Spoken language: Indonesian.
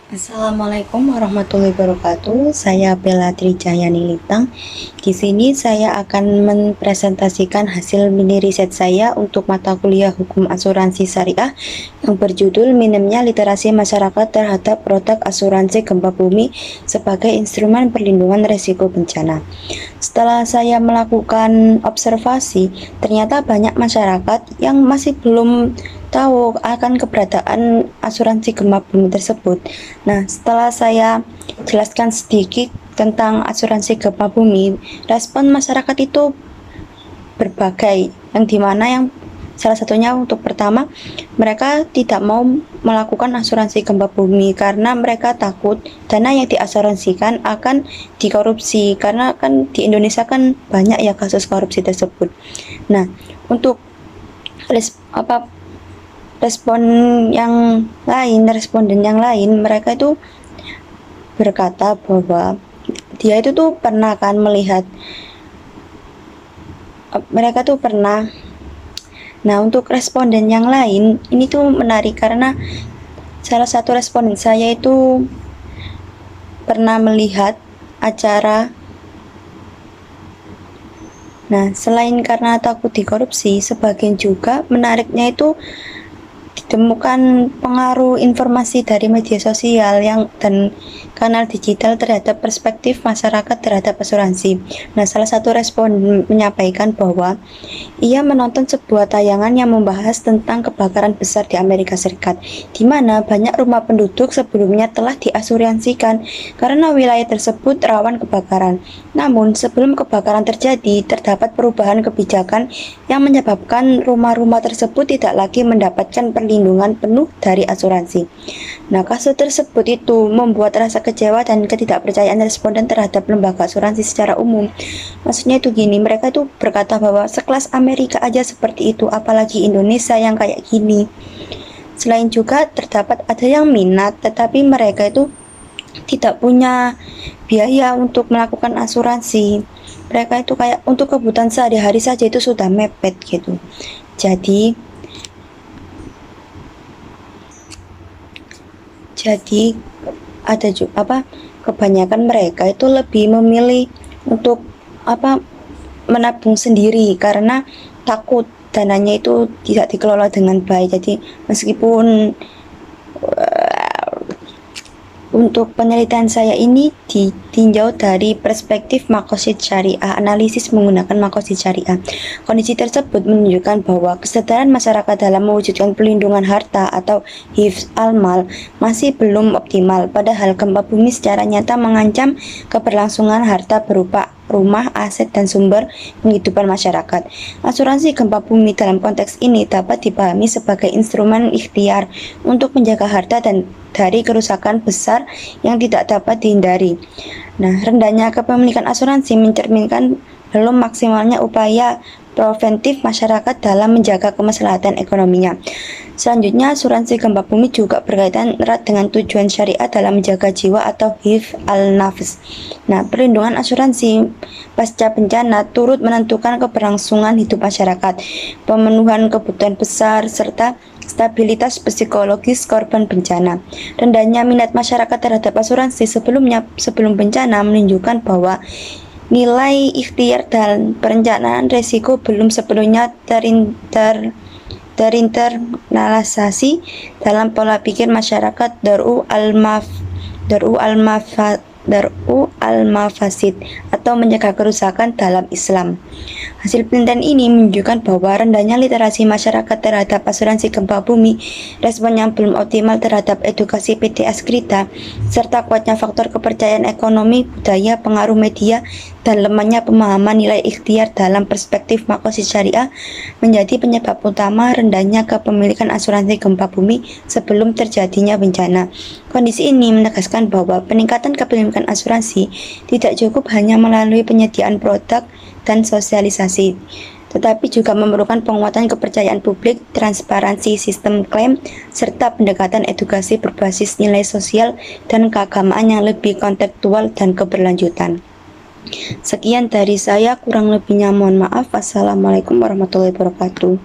Assalamualaikum warahmatullahi wabarakatuh. Saya Bella Trijayani Litang. Di sini saya akan mempresentasikan hasil mini riset saya untuk mata kuliah Hukum Asuransi Syariah yang berjudul Minimnya Literasi Masyarakat Terhadap Produk Asuransi Gempa Bumi sebagai Instrumen Perlindungan Risiko Bencana. Setelah saya melakukan observasi, ternyata banyak masyarakat yang masih belum tahu akan keberadaan asuransi gempa bumi tersebut. Nah, setelah saya jelaskan sedikit tentang asuransi gempa bumi, respon masyarakat itu berbagai, yang salah satunya untuk pertama, mereka tidak mau melakukan asuransi gempa bumi karena mereka takut dana yang diasuransikan akan dikorupsi, karena kan di Indonesia kan banyak ya kasus korupsi tersebut. Nah, untuk responden yang lain, mereka itu berkata bahwa dia itu tuh pernah kan melihat, mereka tuh pernah. Nah, untuk responden yang lain ini tuh menarik karena salah satu responden saya itu pernah melihat acara. Nah, selain karena takut dikorupsi, sebagian juga menariknya itu ditemukan pengaruh informasi dari media sosial dan kanal digital terhadap perspektif masyarakat terhadap asuransi. Nah, salah satu respon menyampaikan bahwa ia menonton sebuah tayangan yang membahas tentang kebakaran besar di Amerika Serikat, di mana banyak rumah penduduk sebelumnya telah diasuransikan karena wilayah tersebut rawan kebakaran. Namun, sebelum kebakaran terjadi, terdapat perubahan kebijakan yang menyebabkan rumah-rumah tersebut tidak lagi mendapatkan perlindungan penuh dari asuransi. Nah, kasus tersebut itu membuat rasa kecewa dan ketidakpercayaan responden terhadap lembaga asuransi secara umum. Maksudnya itu gini, mereka itu berkata bahwa sekelas Amerika aja seperti itu, apalagi Indonesia yang kayak gini. Selain juga terdapat ada yang minat, tetapi mereka itu tidak punya biaya untuk melakukan asuransi. Mereka itu kayak untuk kebutuhan sehari-hari saja itu sudah mepet gitu. Jadi ada juga kebanyakan mereka itu lebih memilih untuk menabung sendiri karena takut dananya itu tidak dikelola dengan baik. Jadi meskipun untuk penelitian saya ini ditinjau dari perspektif makosid syariah, analisis menggunakan makosid syariah. Kondisi tersebut menunjukkan bahwa kesadaran masyarakat dalam mewujudkan perlindungan harta atau hifz al-mal masih belum optimal, padahal gempa bumi secara nyata mengancam keberlangsungan harta berupa rumah, aset, dan sumber penghidupan masyarakat. Asuransi gempa bumi dalam konteks ini dapat dipahami sebagai instrumen ikhtiar untuk menjaga harta dan dari kerusakan besar yang tidak dapat dihindari. Nah, rendahnya kepemilikan asuransi mencerminkan belum maksimalnya upaya preventif masyarakat dalam menjaga kemaslahatan ekonominya. Selanjutnya, asuransi gempa bumi juga berkaitan erat dengan tujuan syariat dalam menjaga jiwa atau hifz al-nafs. Nah, perlindungan asuransi pasca bencana turut menentukan keberlangsungan hidup masyarakat, pemenuhan kebutuhan besar, serta stabilitas psikologis korban bencana. Rendahnya minat masyarakat terhadap asuransi sebelum bencana menunjukkan bahwa nilai ikhtiar dan perencanaan risiko belum sepenuhnya terinternalisasi dalam pola pikir masyarakat Dar'u al-mafasid atau mencegah kerusakan dalam Islam. Hasil penelitian ini menunjukkan bahwa rendahnya literasi masyarakat terhadap asuransi gempa bumi, respon yang belum optimal terhadap edukasi PTS Krita, serta kuatnya faktor kepercayaan ekonomi, budaya, pengaruh media, dan lemahnya pemahaman nilai ikhtiar dalam perspektif makosid syariah menjadi penyebab utama rendahnya kepemilikan asuransi gempa bumi sebelum terjadinya bencana. Kondisi ini menegaskan bahwa peningkatan kepemilikan asuransi tidak cukup hanya melalui penyediaan produk dan sosialisasi, tetapi juga memerlukan penguatan kepercayaan publik, transparansi sistem klaim, serta pendekatan edukasi berbasis nilai sosial dan keagamaan yang lebih kontekstual dan keberlanjutan. Sekian dari saya, kurang lebihnya mohon maaf. Wassalamualaikum warahmatullahi wabarakatuh.